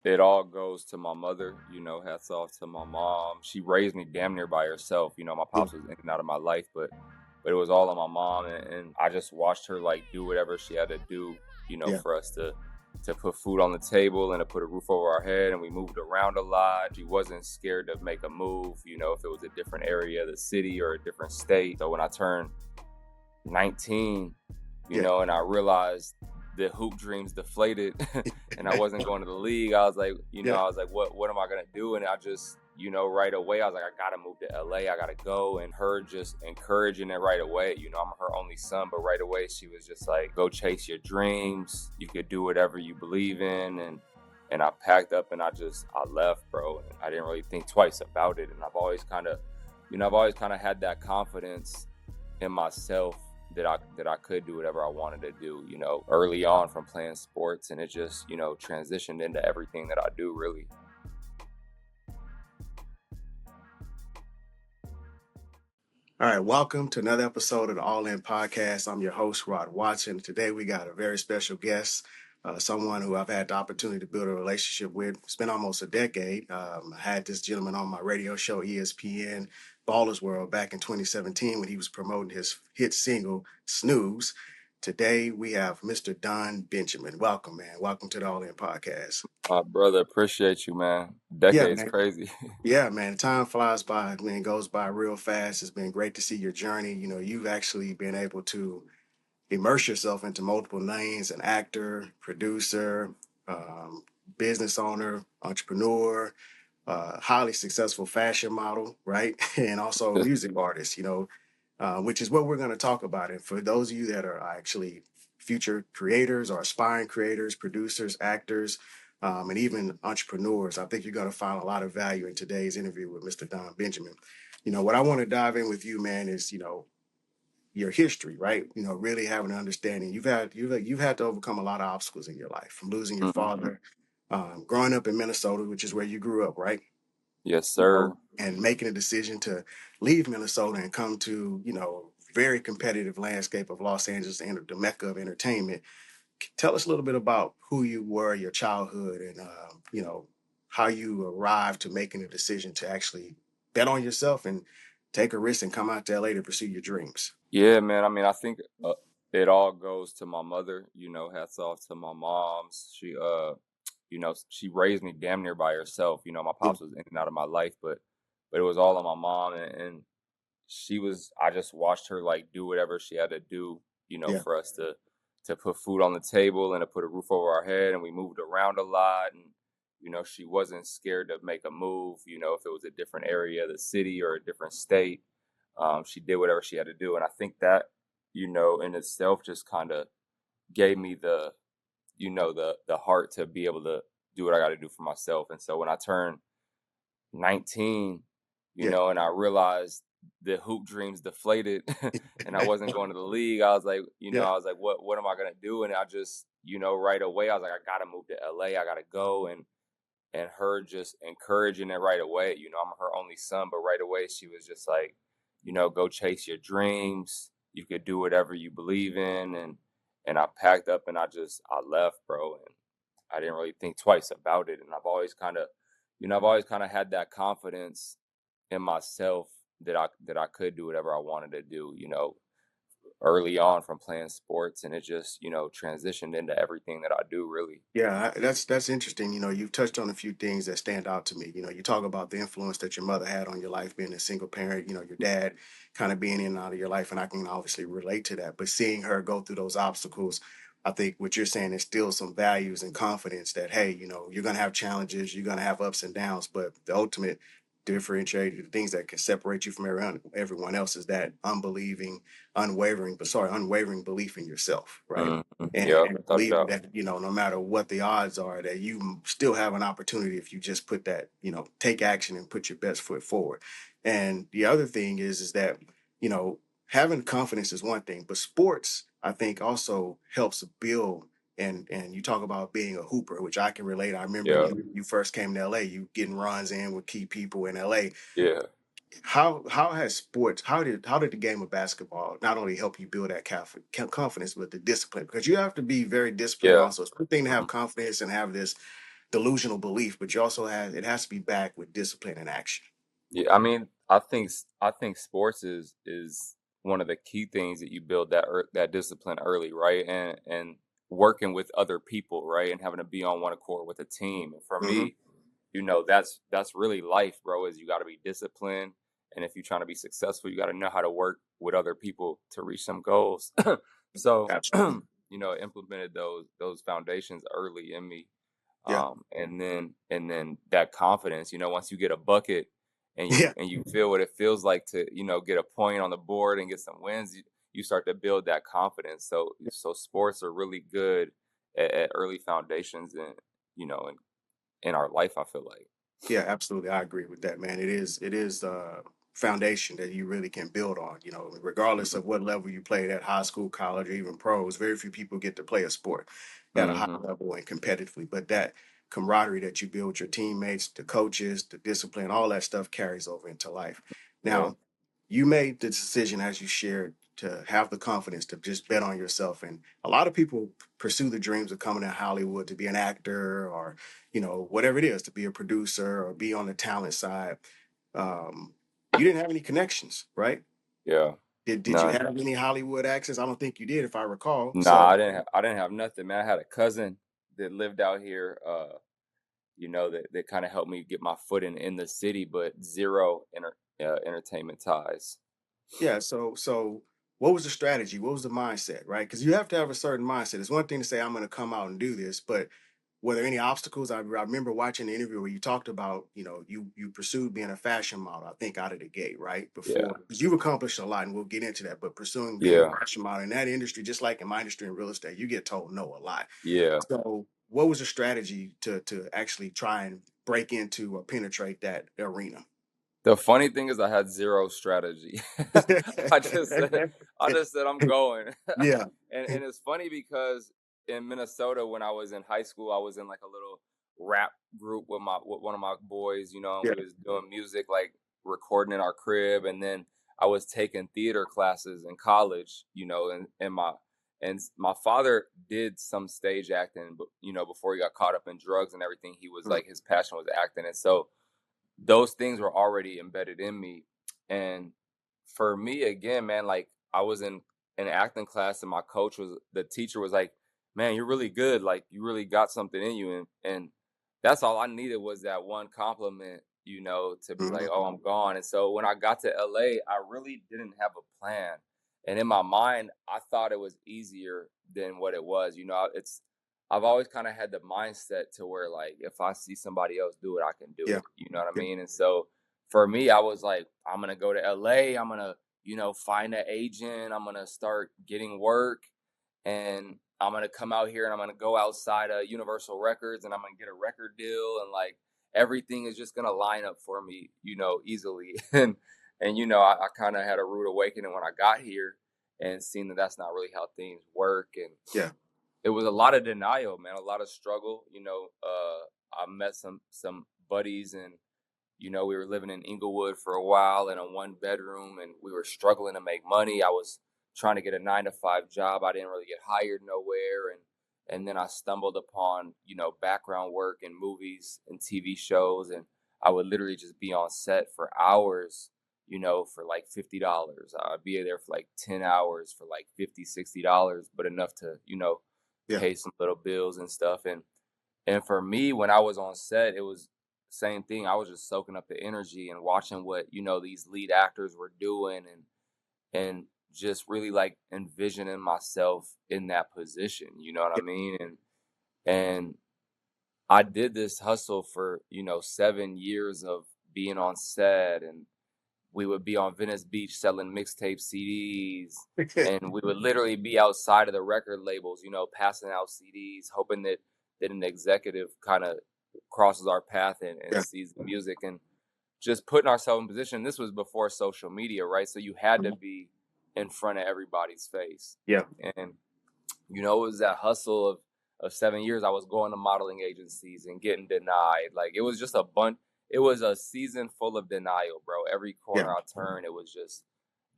it all goes to my mother, hats off to my mom. She raised me damn near by herself. My Yeah, pops was in and out of my life, but it was all on my mom, and I just watched her like do whatever she had to do, yeah, for us to put food on the table and to put a roof over our head. And we moved around a lot. She wasn't scared to make a move, if it was a different area of the city or a different state. So when I turned 19, yeah, and I realized the hoop dreams deflated and I wasn't going to the league. I was like, yeah, what am I gonna do? And I just, right away, I was like, I gotta move to LA, I gotta go. And her just encouraging it right away. I'm her only son, but right away she was just like, go chase your dreams. You could do whatever you believe in. And I packed up and I left, bro. And I didn't really think twice about it. And I've always kind of had that confidence in myself that I could do whatever I wanted to do, early on from playing sports, and it just, transitioned into everything that I do really. All right, welcome to another episode of the All In Podcast. I'm your host, Rod Watson. Today we got a very special guest, someone who I've had the opportunity to build a relationship with. It's been almost a decade. I had this gentleman on my radio show, ESPN Ballers World, back in 2017 when he was promoting his hit single, Snooze. Today we have Mr. Don Benjamin. Welcome, man. Welcome to the All In Podcast. My brother, appreciate you, man. Yeah, Decade's man. crazy. Yeah, man, time flies by. I mean, it goes by real fast. It's been great to see your journey. You've actually been able to immerse yourself into multiple lanes: an actor, producer, um, business owner, entrepreneur, highly successful fashion model, right? And also a music artist, which is what we're going to talk about. And for those of you that are actually future creators or aspiring creators, producers, actors, and even entrepreneurs, I think you're going to find a lot of value in today's interview with Mr. Don Benjamin. What I want to dive in with you, man, is your history, right? Really having an understanding. You've had to overcome a lot of obstacles in your life, from losing your Mhm. father, growing up in Minnesota, which is where you grew up, right? Yes, sir. And making a decision to leave Minnesota and come to, very competitive landscape of Los Angeles and the mecca of entertainment. Tell us a little bit about who you were, your childhood, and, how you arrived to making a decision to actually bet on yourself and take a risk and come out to LA to pursue your dreams. Yeah, man. I mean, I think it all goes to my mother. Hats off to my moms. She raised me damn near by herself. My Yeah, pops was in and out of my life, but it was all on my mom, and I just watched her like do whatever she had to do, yeah, for us to put food on the table and to put a roof over our head. And we moved around a lot, and she wasn't scared to make a move, if it was a different area of the city or a different state. She did whatever she had to do. And I think that, in itself just kind of gave me the heart to be able to do what I got to do for myself. And so when I turned 19, yeah, and I realized the hoop dreams deflated and I wasn't going to the league. I was like, yeah, what am I gonna do? And I just, right away, I was like, I gotta move to LA, I gotta go. And her just encouraging it right away. I'm her only son, but right away she was just like, go chase your dreams. You could do whatever you believe in. And I packed up and I left, bro. And I didn't really think twice about it. And I've always kind of had that confidence in myself that I could do whatever I wanted to do, early on from playing sports, and it just, transitioned into everything that I do really. yeah. That's interesting. You've touched on a few things that stand out to me. You talk about the influence that your mother had on your life, being a single parent. Your dad kind of being in and out of your life, and I can obviously relate to that. But seeing her go through those obstacles, I think what you're saying is still some values and confidence that, hey, you're gonna have challenges, you're gonna have ups and downs, but the ultimate differentiator, the things that can separate you from everyone else, is that unwavering belief in yourself, right? Yeah, And without a believing doubt. that, no matter what the odds are, that you still have an opportunity if you just put that, take action and put your best foot forward. And the other thing is that, you know having confidence is one thing, but sports, I think, also helps build. And you talk about being a hooper, which I can relate. I remember, Yeah, you first came to LA, you getting runs in with key people in LA. yeah, How has sports, how did the game of basketball not only help you build that confidence, but the discipline? Because you have to be very disciplined yeah. also. It's one thing to have Mhm. confidence and have this delusional belief, but you also have it has to be backed with discipline and action. Yeah, I mean, I think sports is one of the key things that you build that discipline early, right? And working with other people, right? And having to be on one accord with a team. And for Hmm. me, that's really life, bro, is you got to be disciplined, and if you're trying to be successful, you got to know how to work with other people to reach some goals. So, Absolutely. implemented those foundations early in me. Yeah. And then that confidence, once you get a bucket and you Yeah. and you feel what it feels like to, get a point on the board and get some wins, you start to build that confidence. So sports are really good at early foundations, and in our life, I feel like. Yeah, absolutely. I agree with that, man. It is foundation that you really can build on, regardless of what level you played at, high school, college, or even pros. Very few people get to play a sport at a high Hmm. level and competitively. But that camaraderie that you build with your teammates, the coaches, the discipline, all that stuff carries over into life. Yeah. Now, you made the decision, as you shared, to have the confidence to just bet on yourself. And a lot of people pursue the dreams of coming to Hollywood to be an actor or, whatever it is, to be a producer or be on the talent side. Um, you didn't have any connections, right? Yeah. Did you None. have any Hollywood access? I don't think you did, if I recall. Nah, So I didn't have nothing, man. I had a cousin that lived out here, that kind of helped me get my foot in the city, but zero entertainment ties. yeah, so what was the strategy? What was the mindset, right? Because you have to have a certain mindset. It's one thing to say I'm going to come out and do this, but were there any obstacles? I remember watching the interview where you talked about, you pursued being a fashion model. I think out of the gate, right? Yeah. Before, because you've accomplished a lot, and we'll get into that. But pursuing being a Yeah. fashion model in that industry, just like in my industry in real estate, you get told no a lot. Yeah. So, what was the strategy to actually try and break into or penetrate that arena? The funny thing is I had zero strategy. I just said I just said I'm going. Yeah. And it's funny because in Minnesota when I was in high school, I was in like a little rap group with one of my boys, and Yeah. we was doing music, like recording in our crib, and then I was taking theater classes in college, and my father did some stage acting, but before he got caught up in drugs and everything, he was Mm, like his passion was acting. And so those things were already embedded in me. And for me, again, man, like I was in an acting class, and the teacher was like, "Man, you're really good. Like you really got something in you." And that's all I needed was that one compliment, to be like, mhm. "Oh, I'm gone." And so when I got to LA, I really didn't have a plan. And in my mind, I thought it was easier than what it was. I've always kind of had the mindset to where, like, if I see somebody else do it, I can do Yeah. it. You know what I Yeah. mean? And so for me, I was like, I'm gonna go to LA. I'm gonna, find an agent. I'm gonna start getting work, and I'm gonna come out here and I'm gonna go outside of Universal Records and I'm gonna get a record deal, and like everything is just gonna line up for me, easily. And I kind of had a rude awakening when I got here and seen that that's not really how things work. And Yeah. it was a lot of denial, man, a lot of struggle. I met some buddies, and we were living in Inglewood for a while in a one bedroom, and we were struggling to make money. I was trying to get a 9 to 5 job. I didn't really get hired nowhere, and then I stumbled upon background work in movies and TV shows, and I would literally just be on set for hours. For like $50. I'd be there for like 10 hours for like $50, $60, but enough to, Yeah. pay some little bills and stuff. And for me, when I was on set, it was same thing. I was just soaking up the energy and watching what these lead actors were doing, and just really like envisioning myself in that position. You know what I Yeah. mean? And I did this hustle for 7 years of being on set, and we would be on Venice Beach selling mixtape CDs, and we would literally be outside of the record labels, passing out CDs, hoping that an executive kind of crosses our path and Yeah. sees the music, and just putting ourselves in position. This was before social media, right? So you had to Mhm. be in front of everybody's face. Yeah. And it was that hustle of 7 years. I was going to modeling agencies and getting denied. Like it was just a bunch. It was a season full of denial, bro. Every Yeah. corner I turned, it was just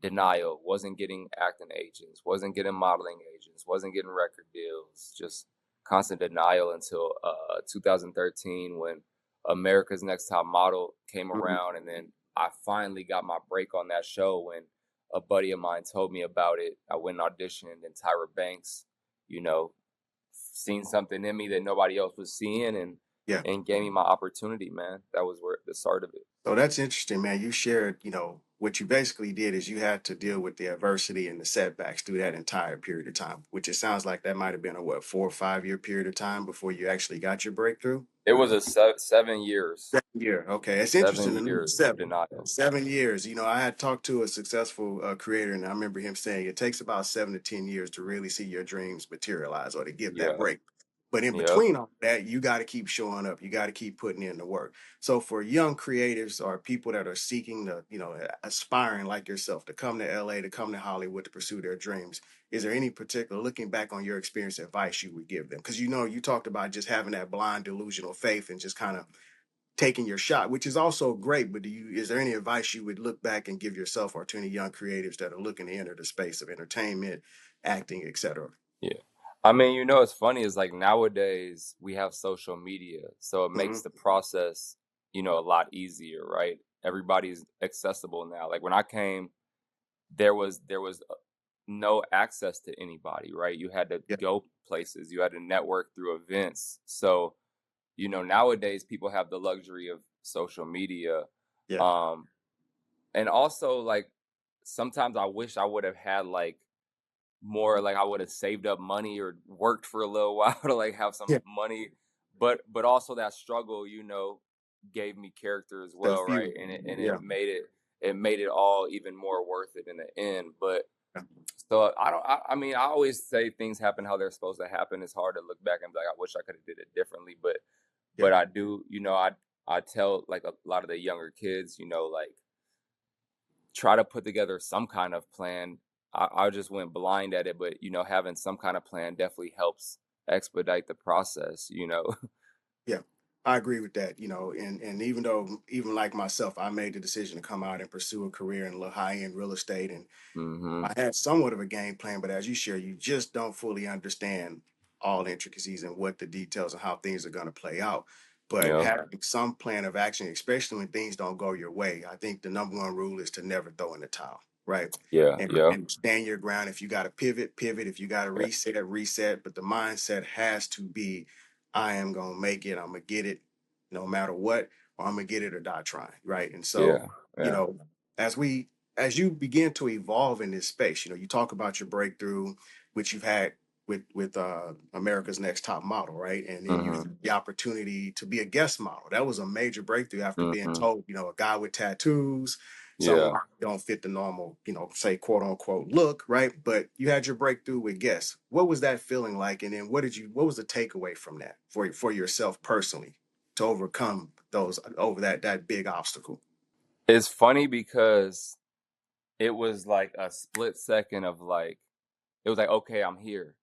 denial. Wasn't getting acting agents. Wasn't getting modeling agents. Wasn't getting record deals. Just constant denial until 2013 when America's Next Top Model came Mhm. around, and then I finally got my break on that show when a buddy of mine told me about it. I went and auditioned, and Tyra Banks, you know, seen something in me that nobody else was seeing, Yeah. and gave me my opportunity, man. That was where the start of it. So that's interesting, man. You shared, what you basically did is you had to deal with the adversity and the setbacks through that entire period of time, which it sounds like that might have been a 4 or 5 year period of time before you actually got your breakthrough. It was a 7 years, 7 year. Okay, it's interesting to seven know years of seven. denial. 7 years. I had talked to a successful creator, and I remember him saying it takes about 7 to 10 years to really see your dreams materialize or to get that Yeah. break. But in Yep. between all that, you got to keep showing up. You got to keep putting in the work. So for young creatives or people that are seeking to, aspiring like yourself to come to LA, to come to Hollywood to pursue their dreams, is there any particular, looking back on your experience, advice you would give them? Because you talked about just having that blind delusional faith and just kind of taking your shot, which is also great. But is there any advice you would look back and give yourself or to any young creatives that are looking to enter the space of entertainment, acting, etc.? Yeah. I mean, it's funny is like nowadays we have social media, so it Hmm. makes the process, a lot easier, right? Everybody's accessible now. Like when I came, there was no access to anybody, right? You had to Yeah, go places, you had to network through events. So, nowadays people have the luxury of social media. yeah, Um, and also like sometimes I wish I would have had like more, like I would have saved up money or worked for a little while to like have some yeah. money, but also that struggle, gave me character as The well, right? few. And it Yeah, made it all even more worth it in the end. But yeah, so I mean, I always say things happen how they're supposed to happen. It's hard to look back and be like, I wish I could have did it differently, but yeah, I do, I tell like a lot of the younger kids, like try to put together some kind of plan. I just went blind at it, but having some kind of plan definitely helps expedite the process. yeah. I agree with that. And even though, even like myself, I made the decision to come out and pursue a career in high end real estate, and Hmm. I had somewhat of a game plan, but as you share, you just don't fully understand all the intricacies and what the details and how things are going to play out. But Yeah. having some plan of action, especially when things don't go your way, I think the number one rule is to never throw in the towel, right? Yeah. And, Yeah. and stand your ground. If you got to pivot, pivot. If you got to Yeah. reset, reset. But the mindset has to be, I am going to make it. I'm going to get it no matter what, or I'm going to get it or die trying, right? And so, Yeah. you Yeah. know, as we as you begin to evolve in this space, you talk about your breakthrough, which you've had with America's Next Top Model, right? And then you Hmm. had the opportunity to be a guest model. That was a major breakthrough after being Hmm. told, a guy with tattoos, someone Yeah. who don't fit the normal, say quote unquote look, right? But you had your breakthrough with guests. What was that feeling like? And then what was the takeaway from that for yourself personally to overcome over that big obstacle? It's funny because it was like a split second of like, it was like, okay, I'm here.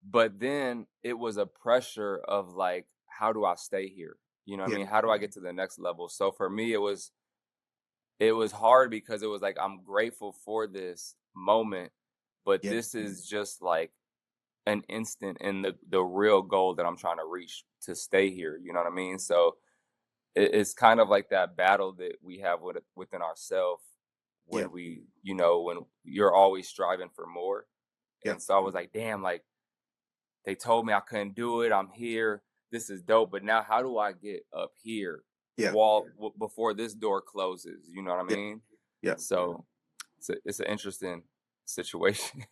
But then it was a pressure of like, how do I stay here? You know what I Yeah, mean? How do I get to the next level? So for me, it was hard because it was like I'm grateful for this moment, but yeah, this is just like an instant in the real goal that I'm trying to reach to stay here. You know what I mean? So it's kind of like that battle that we have within ourselves yeah, when when you're always striving for more. yeah, And so I was like, damn, like they told me I couldn't do it. I'm here. This is dope. But now, how do I get up here yeah, before this door closes? You know what I yeah, mean? yeah. So it's an interesting situation.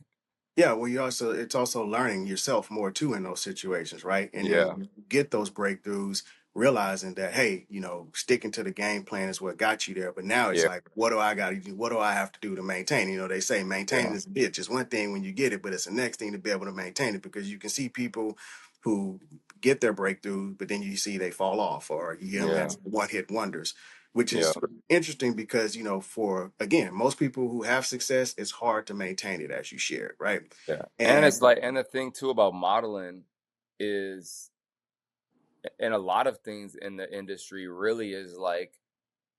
Yeah, well, it's also learning yourself more too in those situations, right? And then Yeah. you get those breakthroughs, realizing that, hey, sticking to the game plan is what got you there. But now it's Yeah. like, what do I got to do? What do I have to do to maintain? They say maintaining Yeah. is a bitch. It's one thing when you get it, but it's the next thing to be able to maintain it, because you can see people who get their breakthrough, but then you see they fall off, or you hear them Yeah. as one hit wonders, which Yeah. is interesting because, for, again, most people who have success, it's hard to maintain it, as you shared, right? Yeah. And it's And like, and the thing too about modeling is, and a lot of things in the industry really is like,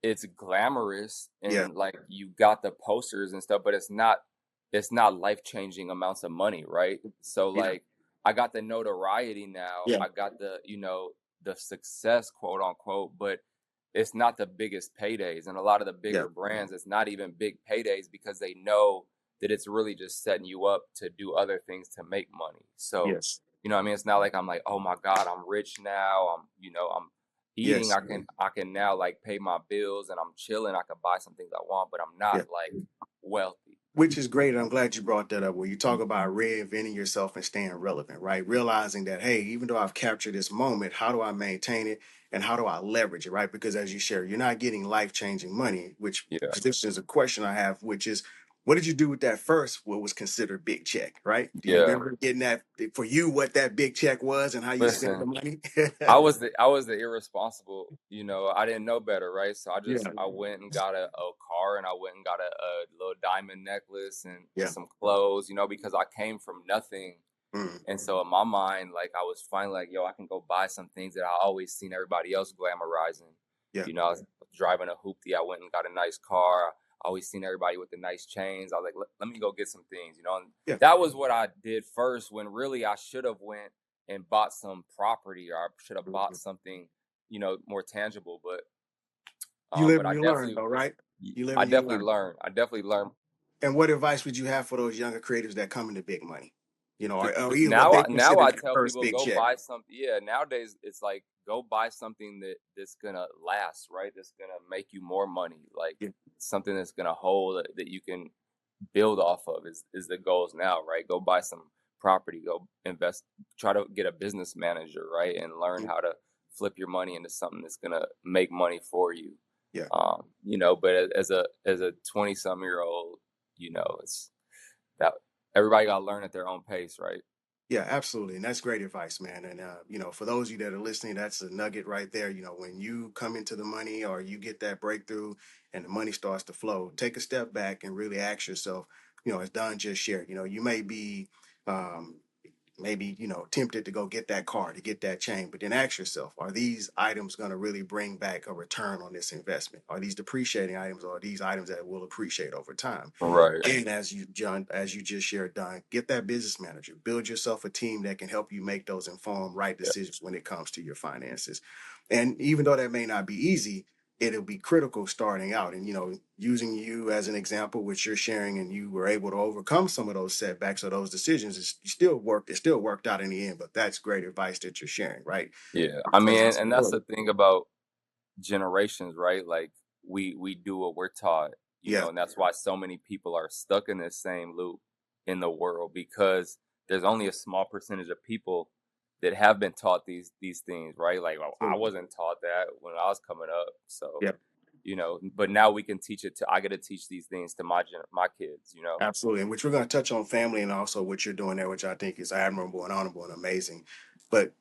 it's glamorous yeah, and like you got the posters and stuff, but it's not life changing amounts of money, right? So yeah, like I got the notoriety now. Yeah. I got the, the success, quote unquote, but it's not the biggest paydays. And a lot of the Yeah. bigger brands, it's not even big paydays because they know that it's really just setting you up to do other things to make money. So, Yes. what I mean? It's not like I'm like, oh my God, I'm rich now. I'm eating. Yes. I can now like pay my bills and I'm chilling. I can buy some things I want, but I'm not Yeah. like wealthy. Which is great. I'm glad you brought that up. Where you talk about reinventing yourself and staying relevant, right? Realizing that, hey, even though I've captured this moment, how do I maintain it and how do I leverage it, right? Because as you share, you're not getting life changing money, which Yeah. this is a question I have, which is, what did you do with that first? What was considered big check, right? Do you Yeah. remember getting that for you? What that big check was and how you spent the Listen, money? I was the irresponsible, I didn't know better, right? So Yeah, I went and got a car and I went and got a little diamond necklace and yeah, some clothes, because I came from nothing. mm, And so in my mind, like I was finally like, yo, I can go buy some things that I always seen everybody else glamorizing. yeah, I was driving a hoopty, I went and got a nice car. I always seen everybody with the nice chains. I was like, let me go get some things, and yeah. that was what I did first when really I should have went and bought some property or I should have bought Mhm. something, more tangible. But You live but and I you learn, definitely though, right? You live I and you definitely learn. learned. I definitely learned. And what advice would you have for those younger creators that come into big money? Or even what Now they now consider I their tell first people big go check? buy something. Yeah, nowadays it's like go buy something that's gonna last, right? That's gonna make you more money, like Yeah. something that's gonna hold that you can build off of is the goals now, right? Go buy some property, go invest, try to get a business manager, right, and learn Mm, how to flip your money into something that's gonna make money for you. yeah. But as a 20-some-year-old, it's that everybody got to learn at their own pace, right? Yeah, absolutely. And that's great advice, man. And, for those of you that are listening, that's a nugget right there. When you come into the money or you get that breakthrough and the money starts to flow, take a step back and really ask yourself, as Don just shared, you may be, um, maybe tempted to go get that car to get that chain, but then ask yourself, are these items going to really bring back a return on this investment? Are these depreciating items or are these items that will appreciate over time? Right. And as you just shared, Don, get that business manager, build yourself a team that can help you make those informed right Yeah. decisions when it comes to your finances. And even though that may not be easy, it'll be critical starting out. And using you as an example, which you're sharing, and you were able to overcome some of those setbacks or those decisions, it still worked out in the end. But that's great advice that you're sharing, right? Yeah. I Because mean, it's and that's important. the thing about generations, right? Like we do what we're taught, Yeah, and that's why so many people are stuck in this same loop in the world because there's only a small percentage of people that have been taught these things, right? Like well, I absolutely. wasn't taught that when I was coming up. So, Yeah. but now we can teach it to I get to teach these things to my kids. Absolutely, and which we're going to touch on family and also what you're doing there, which I think is admirable and honorable and amazing. But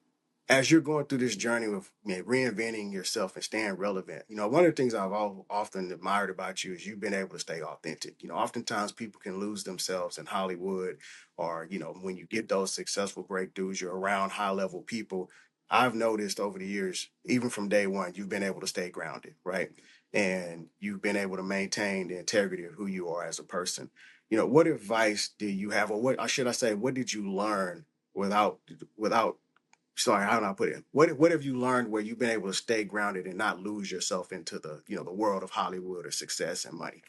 as you're going through this journey with reinventing yourself and staying relevant, one of the things I've often admired about you is you've been able to stay authentic. Oftentimes people can lose themselves in Hollywood, or when you get those successful breakthroughs, you're around high level people. I've noticed over the years, even from day one, you've been able to stay grounded, right? And you've been able to maintain the integrity of who you are as a person. What advice do you have, or what should I say, what did you learn without sorry, how do I put it? What have you learned where you've been able to stay grounded and not lose yourself into the world of Hollywood or success and money?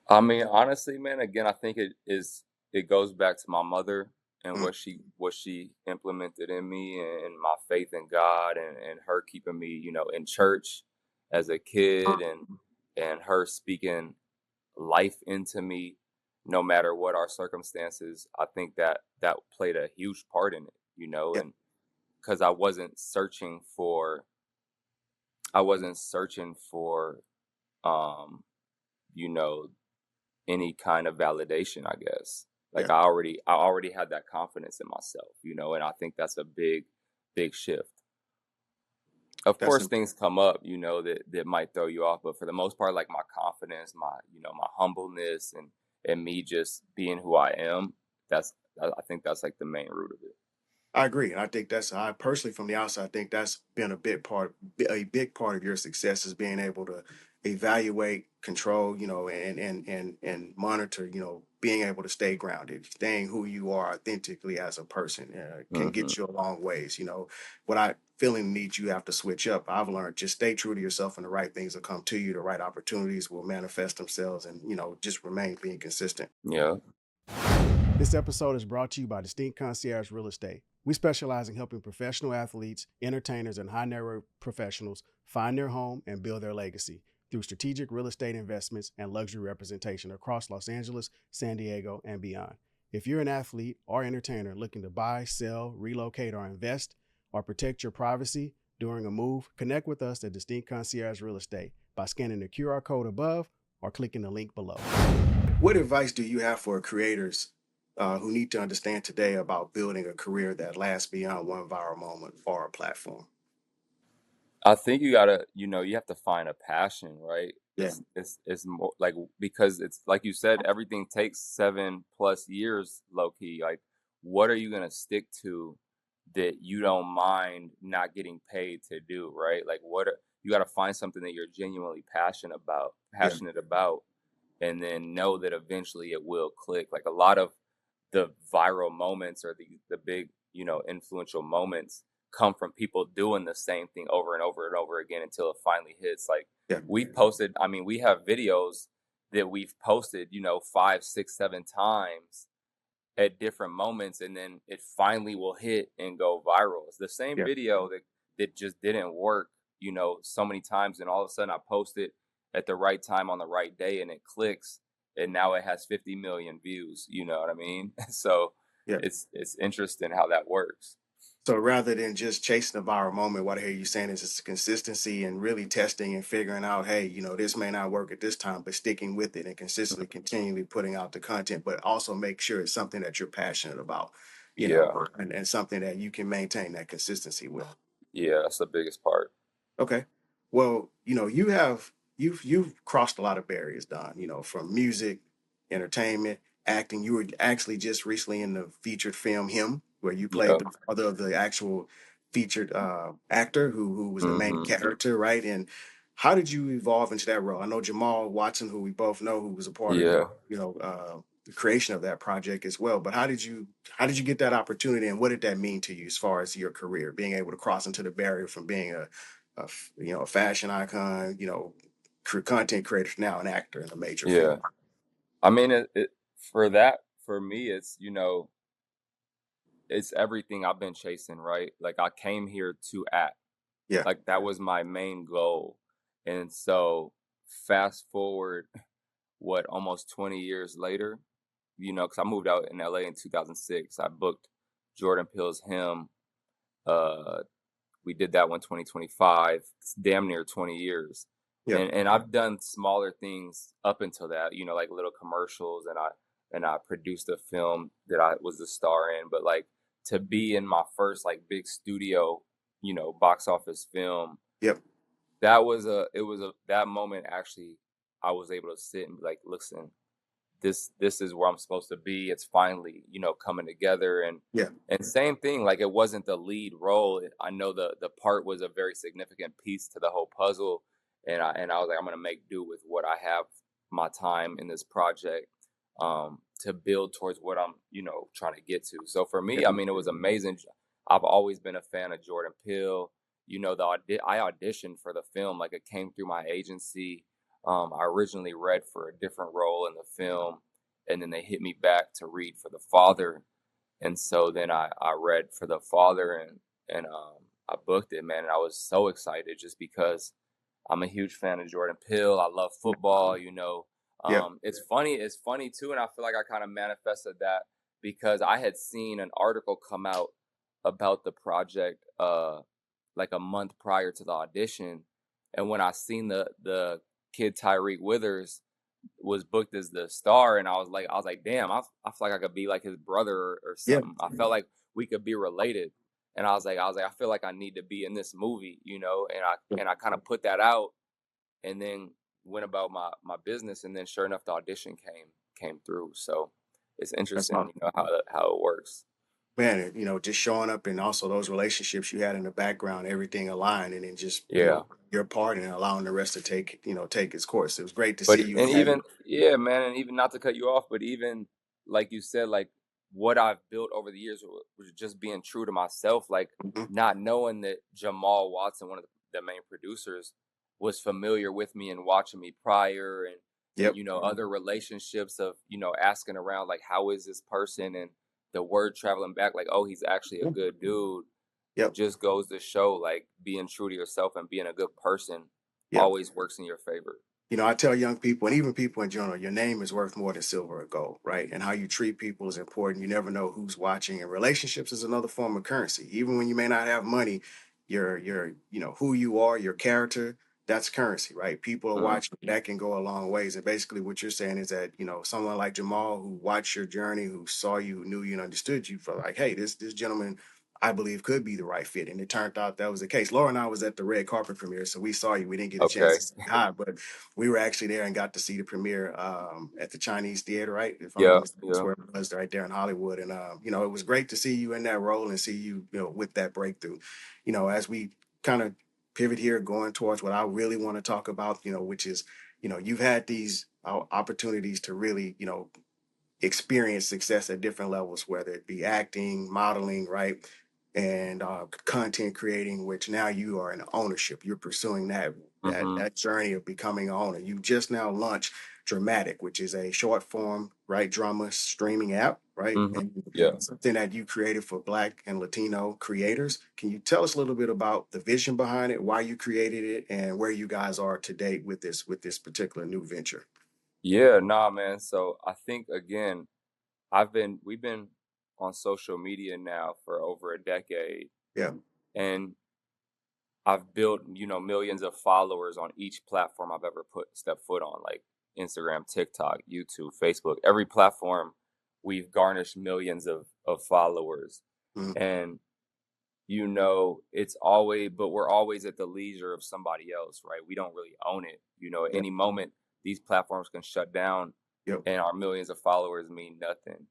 I mean, honestly, man, again, I think it goes back to my mother and Mm, what she implemented in me and my faith in God and her keeping me, in church as a kid and her speaking life into me no matter what our circumstances. I think that played a huge part in it, yeah, and because I wasn't searching for um, you know, any kind of validation, I guess. Like yeah, I already had that confidence in myself, and I think that's a big shift. Of that's course things come up, that might throw you off, but for the most part like my confidence, my humbleness and me just being who I am, I think that's like the main root of it. I agree, and I think I personally from the outside think that's been a big part of your success is being able to evaluate, control, and monitor, being able to stay grounded, staying who you are authentically as a person, can Hmm. get you a long ways. Without feeling the need you have to switch up, I've learned just stay true to yourself, and the right things will come to you. The right opportunities will manifest themselves, and just remain being consistent. Yeah. This episode is brought to you by Distinct Concierge Real Estate. We specialize in helping professional athletes, entertainers, and high net worth professionals find their home and build their legacy through strategic real estate investments and luxury representation across Los Angeles, San Diego, and beyond. If you're an athlete or entertainer looking to buy, sell, relocate, or invest, or protect your privacy during a move, connect with us at Distinct Concierge Real Estate by scanning the QR code above or clicking the link below. What advice do you have for creators who need to understand today about building a career that lasts beyond one viral moment or a platform? I think you gotta, you have to find a passion, right? Yeah, It's more like because it's like you said, everything takes 7+ years, low key. Like, what are you gonna stick to that you don't mind not getting paid to do, right? Like, you gotta find something that you're genuinely yeah, passionate about, and then know that eventually it will click. Like a lot of the viral moments or the big, influential moments come from people doing the same thing over and over and over again until it finally hits. Like yeah, we have videos that we've posted, 5, 6, 7 times at different moments, and then it finally will hit and go viral. It's the same yeah. video that just didn't work, so many times, and all of a sudden I post it at the right time on the right day, and it clicks, and now it has 50 million views. You know what I mean? So Yeah. it's interesting how that works. So rather than just chasing a viral moment, what I hear you saying is it's consistency and really testing and figuring out, hey, this may not work at this time, but sticking with it and consistently continually putting out the content, but also make sure it's something that you're passionate about, Yeah, and something that you can maintain that consistency with. yeah, that's the biggest part. Okay. Well, you've crossed a lot of barriers, Don, from music, entertainment, acting. You were actually just recently in the featured film Him, where you played Yep. the father of the actual featured actor who was the main Hmm. character, right? And how did you evolve into that role? I know Jamal Watson, who we both know, who was a part of Yeah. the creation of that project as well. But how did you get that opportunity, and what did that mean to you as far as your career, being able to cross into the barrier from being a fashion icon, content creator, now an actor in a major Yeah. film? I mean, for me, it's everything I've been chasing, right? Like I came here to act. Yeah, Like that was my main goal. And so fast forward what almost 20 years later, cuz I moved out in LA in 2006. I booked Jordan Peele's Him. Uh we did that one 2025. It's damn near 20 years. yeah, And I've done smaller things up until that, like little commercials, and I produced a film that I was the star in, but like to be in my first like big studio, box office film, yep, that moment actually I was able to sit and be like, listen, this is where I'm supposed to be. It's finally, coming together, yeah, and same thing, like it wasn't the lead role. I know the part was a very significant piece to the whole puzzle, and I was like, I'm gonna make do with what I have, my time in this project, to build towards what I'm, trying to get to. So for yeah, me, I mean, it was amazing. I've always been a fan of Jordan Peele. I auditioned for the film, like it came through my agency. I originally read for a different role in the film, and then they hit me back to read for the father, and so then I read for the father, and I booked it, man, and I was so excited just because I'm a huge fan of Jordan Peele. I love football, you know. yeah, It's funny too, and I feel like I kind of manifested that because I had seen an article come out about the project like a month prior to the audition, and when I seen the kid Tyreek Withers was booked as the star, and I was like, damn, I feel like I could be like his brother or yeah. something. I felt like we could be related, and I was like, I feel like I need to be in this movie, and I kind of put that out, and then went about my business, and then sure enough, the audition came through. So it's That's interesting, awesome. how it works. Man, just showing up and also those relationships you had in the background, everything aligned, and then just, Yeah. your part and allowing the rest to take, take its course. It was great to But see you and in that. even yeah, man, and even not to cut you off, but even like you said, like what I've built over the years was just being true to myself, like Mhm. not knowing that Jamal Watson, one of the main producers, was familiar with me and watching me prior, and Yep. other relationships of asking around like how is this person, and the word traveling back like, oh, he's actually a good dude. Yep. Just goes to show like being true to yourself and being a good person Yep. always works in your favor. I tell young people and even people in general, your name is worth more than silver or gold, right? And how you treat people is important. You never know who's watching, and relationships is another form of currency. Even when you may not have money, who you are, your character, that's currency, right? People are Mhm. watching. That can go a long ways. And basically, what you're saying is that someone like Jamal who watched your journey, who saw you, who knew you and understood you, for like, hey, this gentleman, I believe, could be the right fit. And it turned out that was the case. Laura and I was at the red carpet premiere, so we saw you. We didn't get a chance Okay. to say hi, but we were actually there and got to see the premiere at the Chinese Theater, right? If I'm not Yeah, mistaken, it's yeah. where it was right there in Hollywood. And it was great to see you in that role and see you, with that breakthrough. As we kind of pivot here, going towards what I really want to talk about, which is, you've had these opportunities to really, experience success at different levels, whether it be acting, modeling, right? And content creating, which now you are in ownership. You're pursuing that that Mhm. that journey of becoming an owner. You just now launched Dramatik, which is a short form, right, drama streaming app, right? Mhm. And Yeah. something that you created for Black and Latino creators. Can you tell us a little bit about the vision behind it, why you created it, and where you guys are today with this particular new venture? Yeah, nah, man. So I think again, we've been on social media now for over a decade, Yeah. and I've built, millions of followers on each platform I've ever put step foot on, like Instagram, TikTok, YouTube, Facebook. Every platform we've garnished millions of followers. Mhm. And it's always, but we're always at the leisure of somebody else, right? We don't really own it. At Yeah. any moment, these platforms can shut down Yep. and our millions of followers mean nothing.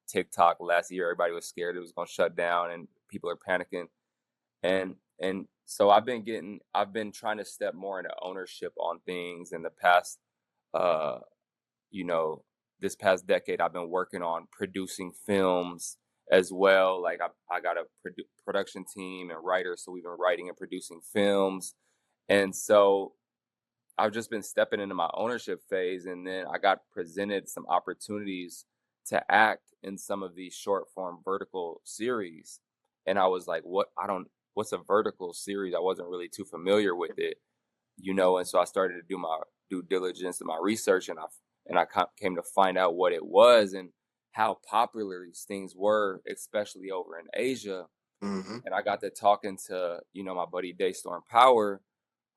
TikTok last year, everybody was scared it was going to shut down and people are panicking. And so I've been trying to step more into ownership on things in the past, uh, you know, this past decade. I've been working on producing films as well. Like I got a production team and writers, so we've been writing and producing films. And so I've just been stepping into my ownership phase, and then I got presented some opportunities to act in some of these short form vertical series. And I was like, what's a vertical series? I wasn't really too familiar with it, and so I started to do my due diligence and my research, and came to find out what it was and how popular these things were, especially over in Asia. Hmm. And I got to talking to, my buddy Daystorm Power,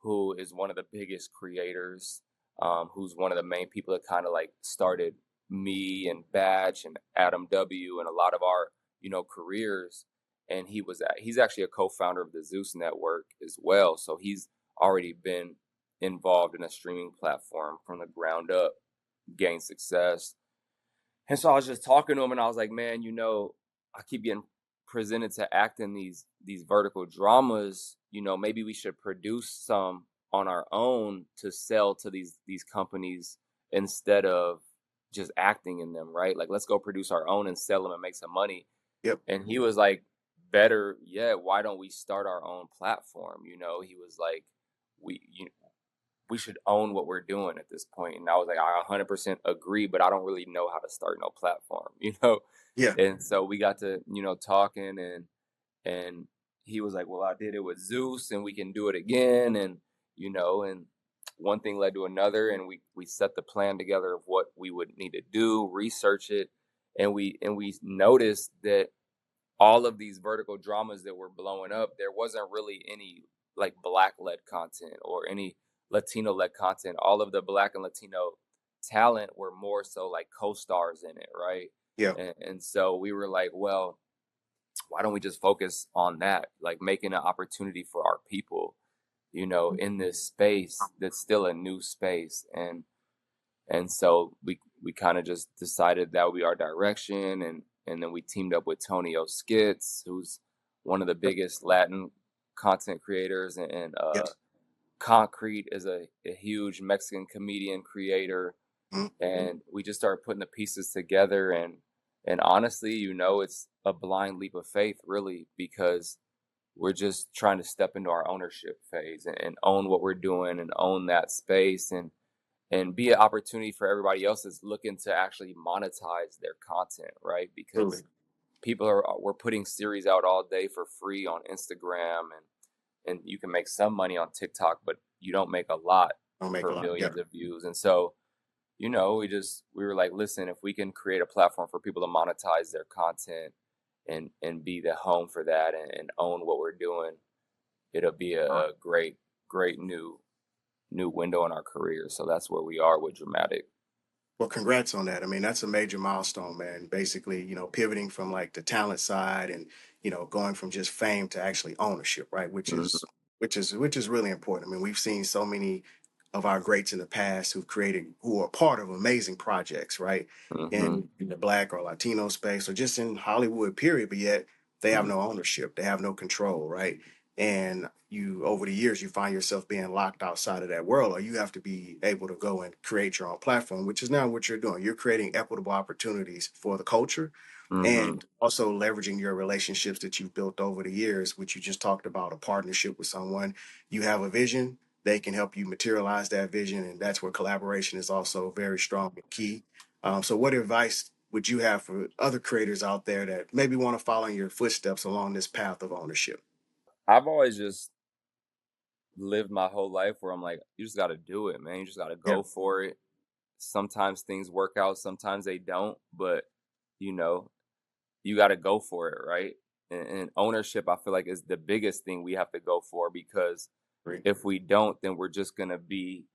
who is one of the biggest creators, who's one of the main people that kind of like started me and Batch and Adam W and a lot of our, careers. And he's actually a co-founder of the Zeus Network as well. So he's already been involved in a streaming platform from the ground up, gained success. And so I was just talking to him and I was like, man, I keep getting presented to act in these vertical dramas. Maybe we should produce some on our own to sell to these companies instead of just acting in them, right? Like let's go produce our own and sell them and make some money. Yep. And he was like, better yet, why don't we start our own platform? He was like, we you we should own what we're doing at this point. And I was like, I 100% agree, but I don't really know how to start no platform. Yeah. And so we got to, talking, and he was like, well, I did it with Zeus and we can do it again. And one thing led to another. And we set the plan together of what we would need to do, research it. And we noticed that all of these vertical dramas that were blowing up, there wasn't really any like black led content or any Latino led content. All of the black and Latino talent were more so like co-stars in it, right? Yeah. And so we were like, well, why don't we just focus on that, like making an opportunity for our people, in this space that's still a new space. And so we kind of just decided that would be our direction, and then we teamed up with Tonio Skits, who's one of the Yep. biggest Latin content creators, and Yes. Concrete is a huge Mexican comedian creator, Mhm. and we just started putting the pieces together. And honestly, it's a blind leap of faith, really, because we're just trying to step into our ownership phase and own what we're doing and own that space and be an opportunity for everybody else that's looking to actually monetize their content, right? Truly. Because people are we're putting series out all day for free on Instagram, and you can make some money on TikTok, but you don't make a lot Don't make a for lot. Yeah. millions of views. And so, we were like, listen, if we can create a platform for people to monetize their content and be the home for that and own what we're doing, it'll be a great new window in our career. So that's where we are with Dramatic. Well, congrats on that. I mean, that's a major milestone, man. Basically, pivoting from like the talent side and, going from just fame to actually ownership, right? Which Hmm. is which is really important. I mean, we've seen so many of our greats in the past who are part of amazing projects, right? Hmm. In the black or Latino space or just in Hollywood, period, but yet they have Hmm. no ownership. They have no control, right? And over the years you find yourself being locked outside of that world, or you have to be able to go and create your own platform, which is now what you're doing. You're creating equitable opportunities for the culture Hmm. and also leveraging your relationships that you've built over the years, which you just talked about, a partnership with someone. You have a vision, they can help you materialize that vision, and that's where collaboration is also very strong and key. So what advice would you have for other creators out there that maybe want to follow in your footsteps along this path of ownership? I've always just lived my whole life where I'm like, you just got to do it, man. You just got to Yeah. go for it. Sometimes things work out, sometimes they don't, but you know, you got to go for it, right? And ownership, I feel like, is the biggest thing we have to go for, because Great. if we don't, then we're gonna be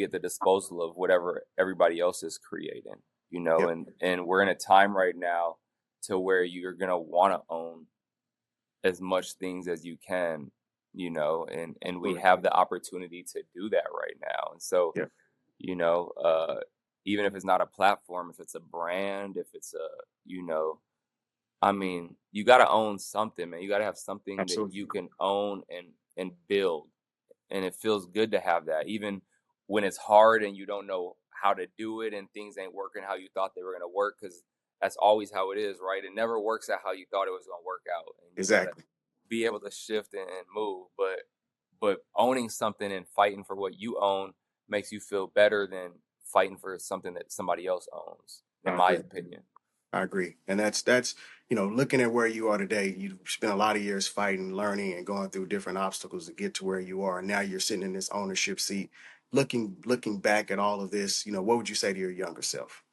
at the disposal of whatever everybody else is creating, Yep. and we're in a time right now to where you're gonna want to own as much things as you can, and we Absolutely. have the opportunity to do that right now. And so, Yeah. you know, uh, even if it's not a platform, if it's a brand, if it's you know, I mean, you got to own something, man. You got to have something that Absolutely. you can own and build, and it feels good to have that, even when it's hard and you don't know how to do it and things ain't working how you thought they were going to work, because that's always how it is, right? It never works out how you thought it was going to work out, and you got to Exactly. be able to shift and move. But owning something and fighting for what you own makes you feel better than fighting for something that somebody else owns, in I my agree. opinion. I agree. And that's looking at where you are today, you spent a lot of years fighting, learning, and going through different obstacles to get to where you are. And now you're sitting in this ownership seat, looking back at all of this, what would you say to your younger self?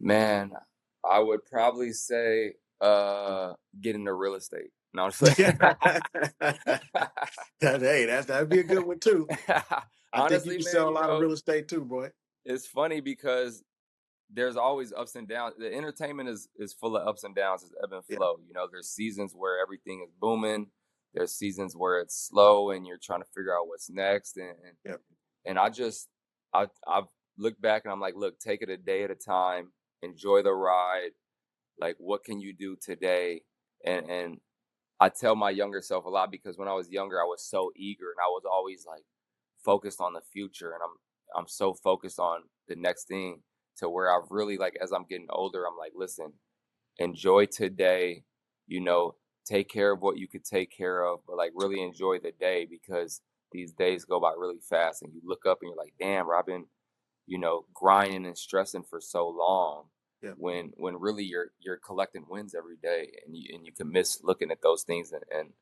Man, I would probably say get into real estate. No, I'm just Yeah. like Hey, that'd be a good one too. I think you honestly, can man, sell a lot of real estate too, boy. it's funny because there's always ups and downs. The entertainment is full of ups and downs, it's ebb and Yeah. flow. There's seasons where everything is booming. There's seasons where it's slow and you're trying to figure out what's next. Yeah. And I've looked back and I'm like, look, take it a day at a time, enjoy the ride. Like, what can you do today? And I tell my younger self a lot, because when I was younger, I was so eager and I was always like focused on the future, and I'm so focused on the next thing, to where I've really, like, as I'm getting older, I'm like, listen, enjoy today, you know, take care of what you could take care of, but like really enjoy the day, because these days go by really fast and you look up and you're like, damn, bro, I've been, grinding and stressing for so long, Yeah. when really you're collecting wins every day, and you can miss looking at those things and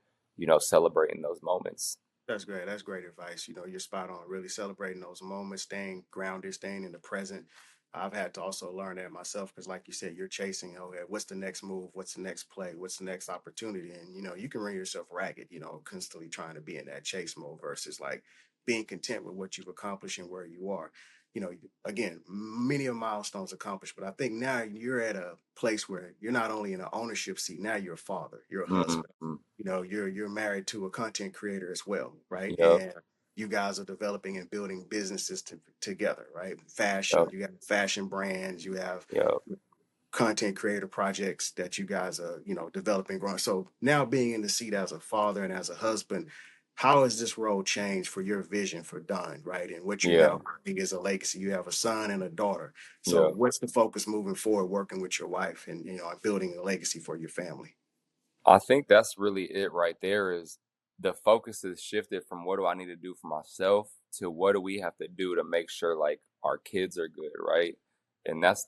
celebrating those moments. That's great. That's great advice. You're spot on. Really celebrating those moments, staying grounded, staying in the present. I've had to also learn that myself because, like you said, you're chasing, okay, what's the next move? What's the next play? What's the next opportunity? And, you can run yourself ragged, constantly trying to be in that chase mode versus like being content with what you've accomplished and where you are. Again, many of milestones accomplished, but I think now you're at a place where you're not only in an ownership seat, now you're a father, you're a husband, Mm-hmm. you're married to a content creator as well, right? Yep. And you guys are developing and building businesses together, right? Fashion, Yep. you have fashion brands, you have Yep. content creator projects that you guys are developing, growing. So now being in the seat as a father and as a husband, how has this role changed for your vision for Don, right? And what you're Yeah. now creating is a legacy. You have a son and a daughter. So Yeah. what's the focus moving forward, working with your wife and and building a legacy for your family? I think that's really it right there is the focus is shifted from what do I need to do for myself to what do we have to do to make sure like our kids are good, right? And that's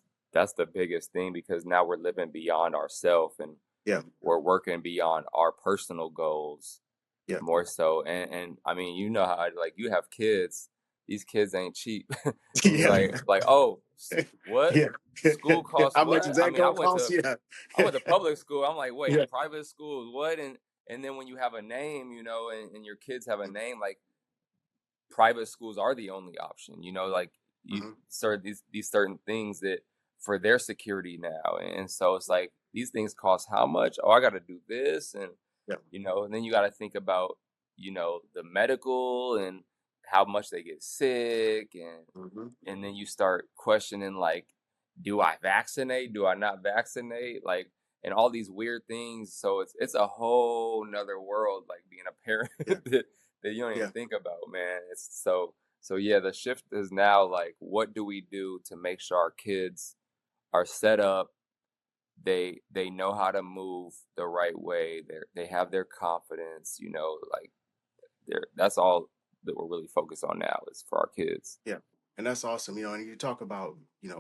the biggest thing because now we're living beyond ourselves and Yeah, we're working beyond our personal goals yeah, more so. And I mean, you know how like you have kids, these kids ain't cheap. And you're yeah, like, "Oh, what? yeah. School costs How much what?" is I that mean, gonna cost? Yeah, I went to public school. I'm like, yeah, wait, private schools, what? And then when you have a name, and your kids have a name, like private schools are the only option, like you hmm start these certain things that for their security now. And so it's like these things cost how much? Oh, I gotta do this yeah, and then you gotta think about, the medical and how much they get sick hmm and then you start questioning like do I vaccinate, do I not vaccinate, like and all these weird things. So it's a whole nother world like being a parent yeah, that you don't even yeah, think about, man. It's so yeah, the shift is now like what do we do to make sure our kids are set up, they know how to move the right way, they have their confidence, like that's all that we're really focused on now is for our kids. yeah. And that's awesome. And you talk about,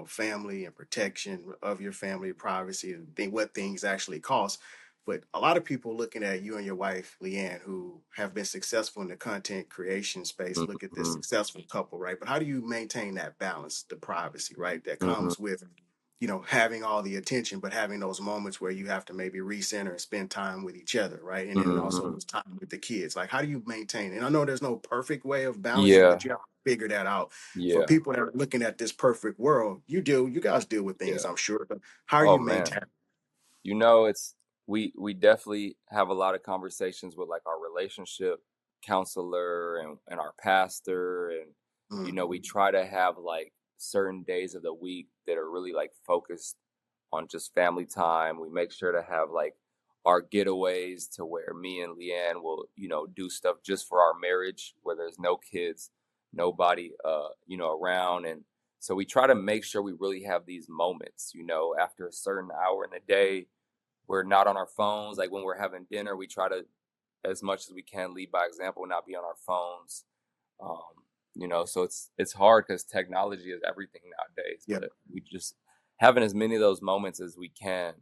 family and protection of your family, privacy, and what things actually cost. But a lot of people looking at you and your wife, Leanne, who have been successful in the content creation space, look at this Mhm, successful couple, right? But how do you maintain that balance, the privacy, right? That mhm, comes with, having all the attention, but having those moments where you have to maybe recenter and spend time with each other, right? And then also mhm. those time with the kids. Like, how do you maintain? And I know there's no perfect way of balancing, Yeah, but you have to figure that out. For yeah, people that are looking at this perfect world, you guys deal with things, yeah. I'm sure. But how are Oh you man. maintaining? It's we definitely have a lot of conversations with like our relationship counselor and our pastor and Mm, we try to have like certain days of the week that are really like focused on just family time. We make sure to have like our getaways to where me and Leanne will, do stuff just for our marriage where there's no kids, nobody around. And so we try to make sure we really have these moments, after a certain hour in the day. We're not on our phones. Like when we're having dinner, we try to, as much as we can, lead by example, not be on our phones. So it's hard because technology is everything nowadays. yeah, But we just having as many of those moments as we can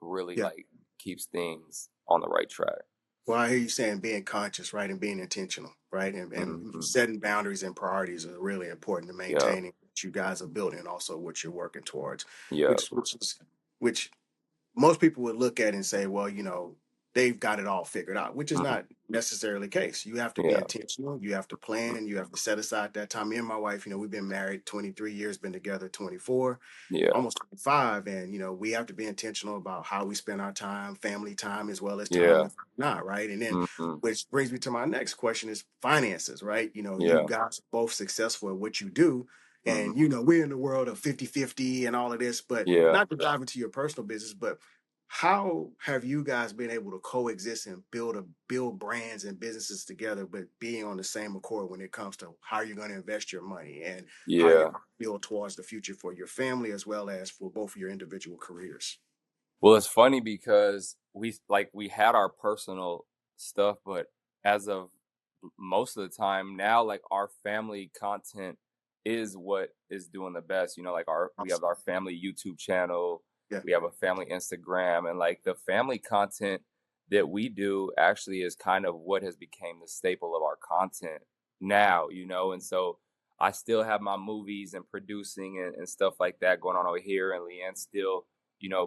really yeah. like keeps things on the right track. Well, I hear you saying being conscious, right, and being intentional, right, and Hmm. setting boundaries and priorities are really important to Yeah, maintaining what you guys are building and also what you're working towards, yeah, which most people would look at and say, well, they've got it all figured out, which is mhm, not necessarily the case. You have to be yeah, intentional. You have to plan. You have to set aside that time. Me and my wife, we've been married 23 years, been together 24, yeah, almost 25. And, we have to be intentional about how we spend our time, family time, as well as time yeah, with not, right? And then, hmm, which brings me to my next question is finances, right? You yeah, guys are both successful at what you do. hmm, And, we're in the world of 50-50 and all of this, but yeah. not to dive into your personal business, but how have you guys been able to coexist and build brands and businesses together, but being on the same accord when it comes to how you're going to invest your money and how you're Yeah. going to build towards the future for your family as well as for both of your individual careers? Well, it's funny because we had our personal stuff, but as of most of the time now, like our family content is what is doing the best. Like we have Awesome. our family YouTube channel, Yeah, we have a family Instagram, and like the family content that we do actually is kind of what has become the staple of our content now. And so I still have my movies and producing and stuff like that going on over here, and Leanne's still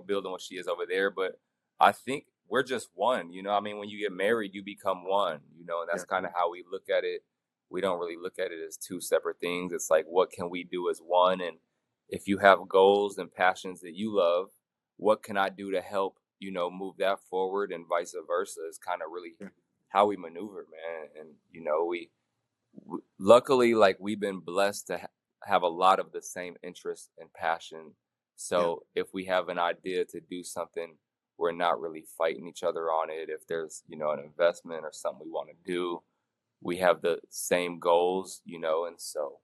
building what she is over there. But I think we're just one, I mean, when you get married, you become one, and yeah, that's kind of how we look at it. We don't really look at it as two separate things. It's like, what can we do as one? And if you have goals and passions that you love, what can I do to help, move that forward and vice versa is kind of really yeah, how we maneuver, man. And, luckily like we've been blessed to have a lot of the same interests and passion, yeah, so if we have an idea to do something, we're not really fighting each other on it. If there's an investment or something we want to do, we have the same goals, and so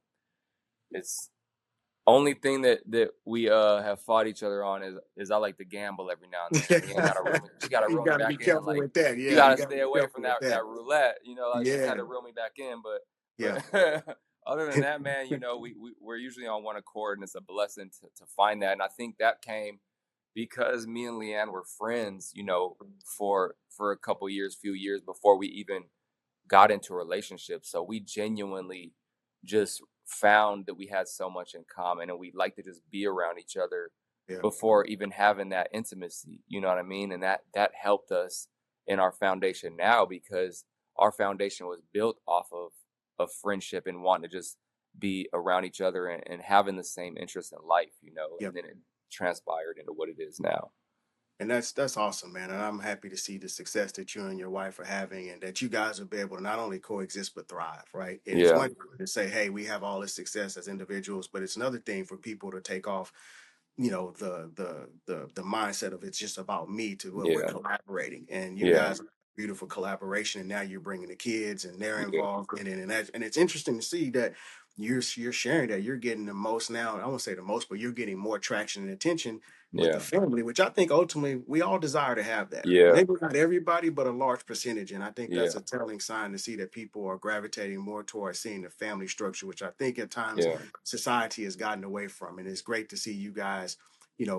it's only thing that we have fought each other on is I like to gamble every now and then. Leanne gotta reel me. She gotta You reel me got to be back in. careful Like with that. you Yeah, you gotta got to stay be away careful from with that that. roulette. Like she's had Yeah. to reel me back in, Yeah. but other than that, man, we're usually on one accord, and it's a blessing to find that. And I think that came because me and Leanne were friends, for a couple years, few years before we even got into a relationship. So we genuinely just found that we had so much in common and we like to just be around each other Yeah. before even having that intimacy. You know what I mean? And that helped us in our foundation now because our foundation was built off of friendship and wanting to just be around each other and having the same interests in life, Yeah. and then it transpired into what it is now. And that's awesome, man. And I'm happy to see the success that you and your wife are having, and that you guys will be able to not only coexist but thrive. Right? It is Yeah. one thing to say, "Hey, we have all this success as individuals," but it's another thing for people to take off, the mindset of it's just about me to where we're Yeah. collaborating, and you Yeah. guys beautiful collaboration, and now you're bringing the kids and they're Yeah. involved in it, and it's interesting to see that you're sharing that you're getting the most now. I won't say the most, but you're getting more traction and attention with the Yeah. family, which I think ultimately we all desire to have that. Yeah. Maybe not everybody, but a large percentage. And I think that's Yeah. a telling sign to see that people are gravitating more towards seeing the family structure, which I think at times Yeah. society has gotten away from. And it's great to see you guys,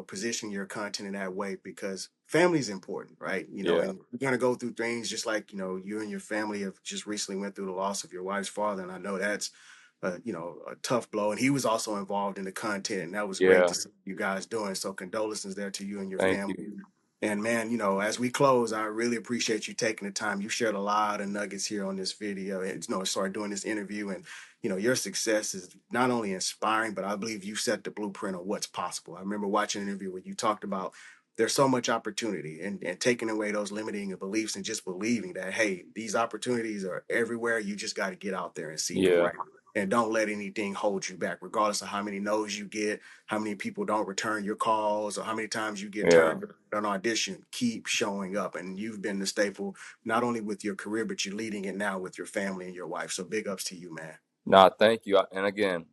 position your content in that way, because family is important, right? Yeah. And you're gonna go through things just like, you and your family have just recently went through the loss of your wife's father. And I know that's a tough blow. And he was also involved in the content, and that was great to Yeah. see you guys doing. So condolences there to you and your Thank family. you. And man, as we close, I really appreciate you taking the time. You shared a lot of nuggets here on this video, and started doing this interview. And your success is not only inspiring, but I believe you set the blueprint of what's possible. I remember watching an interview where you talked about there's so much opportunity, and taking away those limiting beliefs and just believing that, hey, these opportunities are everywhere. You just got to get out there and seek them, Yeah. right? And don't let anything hold you back, regardless of how many no's you get, how many people don't return your calls, or how many times you get Yeah. turned an audition. Keep showing up. And you've been the staple, not only with your career, but you're leading it now with your family and your wife. So big ups to you, man. Nah, thank you. And again,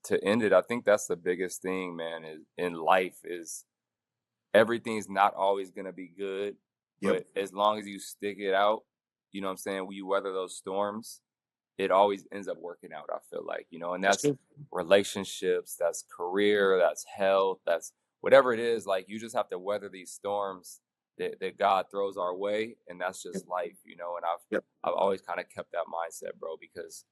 to end it, I think that's the biggest thing, man, is in life is everything's not always gonna be good, Yep. but as long as you stick it out, you know what I'm saying, when you weather those storms, it always ends up working out, I feel like, and That's that's true. relationships, that's career, that's health, that's whatever it is, like you just have to weather these storms that God throws our way, and that's Yep. just life, and I've Yep. I've always kind of kept that mindset, bro, because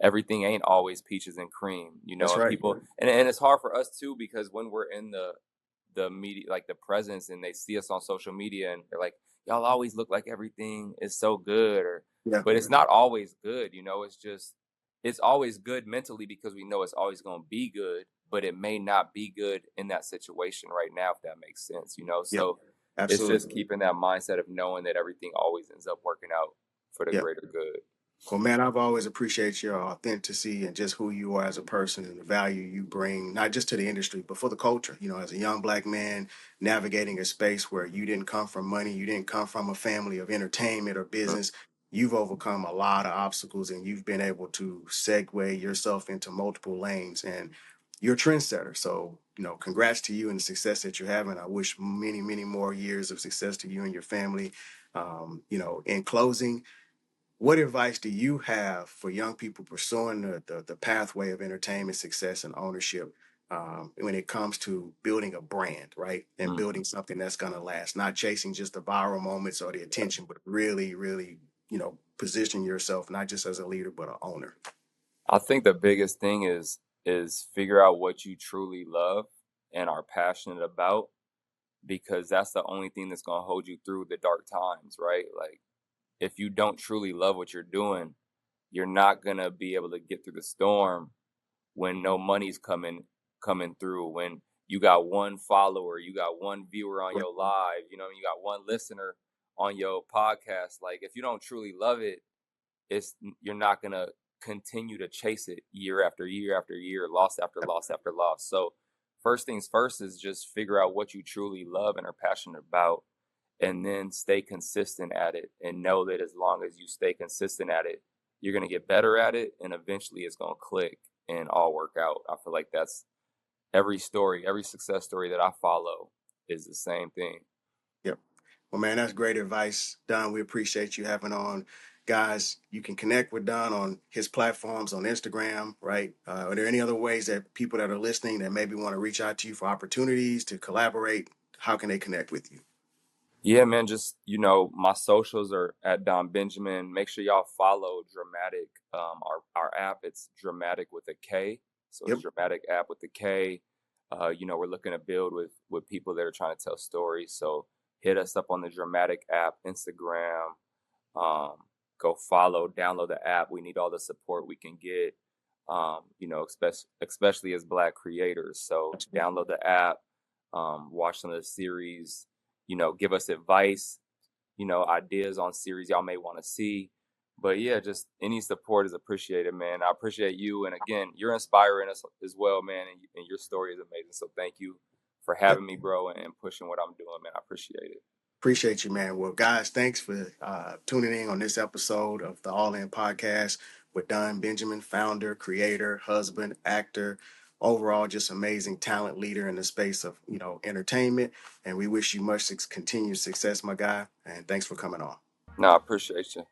everything ain't always peaches and cream, That's and right. people and it's hard for us too because when we're in the media, like the presence, and they see us on social media and they're like, y'all always look like everything is so good, or Yeah. but it's not always good, it's just it's always good mentally because we know it's always going to be good, but it may not be good in that situation right now, if that makes sense, Yep. so it's just Absolutely. keeping that mindset of knowing that everything always ends up working out for the Yep. greater good. Well, man, I've always appreciated your authenticity and just who you are as a person and the value you bring, not just to the industry, but for the culture. As a young black man navigating a space where you didn't come from money, you didn't come from a family of entertainment or Mhm. business. You've overcome a lot of obstacles, and you've been able to segue yourself into multiple lanes, and you're a trendsetter. So, congrats to you and the success that you're having. I wish many, many more years of success to you and your family. In closing, what advice do you have for young people pursuing the pathway of entertainment success and ownership, when it comes to building a brand, right? And Mm. building something that's going to last, not chasing just the viral moments or the attention, but really, really, position yourself not just as a leader, but an owner. I think the biggest thing is figure out what you truly love and are passionate about, because that's the only thing that's going to hold you through the dark times, right? Like if you don't truly love what you're doing, you're not going to be able to get through the storm when no money's coming through, when you got one follower, you got one viewer on Right. your live, you got one listener on your podcast. Like if you don't truly love it, it's you're not gonna continue to chase it year after year after year, loss after loss after loss. So first things first is just figure out what you truly love and are passionate about, and then stay consistent at it, and know that as long as you stay consistent at it, you're gonna get better at it, and eventually it's gonna click and all work out. I feel like that's every story, every success story that I follow is the same thing. Yep. Well, man, that's great advice, Don. We appreciate you having on. Guys, you can connect with Don on his platforms on Instagram, right? Are there any other ways that people that are listening that maybe want to reach out to you for opportunities to collaborate? How can they connect with you? Yeah, man, just my socials are at Don Benjamin. Make sure y'all follow Dramatic, our app. It's Dramatic with a K. So it's Yep. Dramatic app with a K. We're looking to build with people that are trying to tell stories. So hit us up on the Dramatic app, Instagram. Um, Go follow, download the app. We need all the support we can get. Especially as Black creators. So Absolutely. download the app, watch some of the series, give us advice, ideas on series y'all may want to see. But yeah, just any support is appreciated, man. I appreciate you. And again, you're inspiring us as well, man. And your story is amazing. So thank you for Yep. having me, bro, and pushing what I'm doing, man. I appreciate it. Appreciate you, man. Well, guys, thanks for tuning in on this episode of the All In Podcast with Don Benjamin, founder, creator, husband, actor, overall just amazing talent leader in the space of entertainment. And we wish you much continued success, my guy. And thanks for coming on. No, I appreciate you.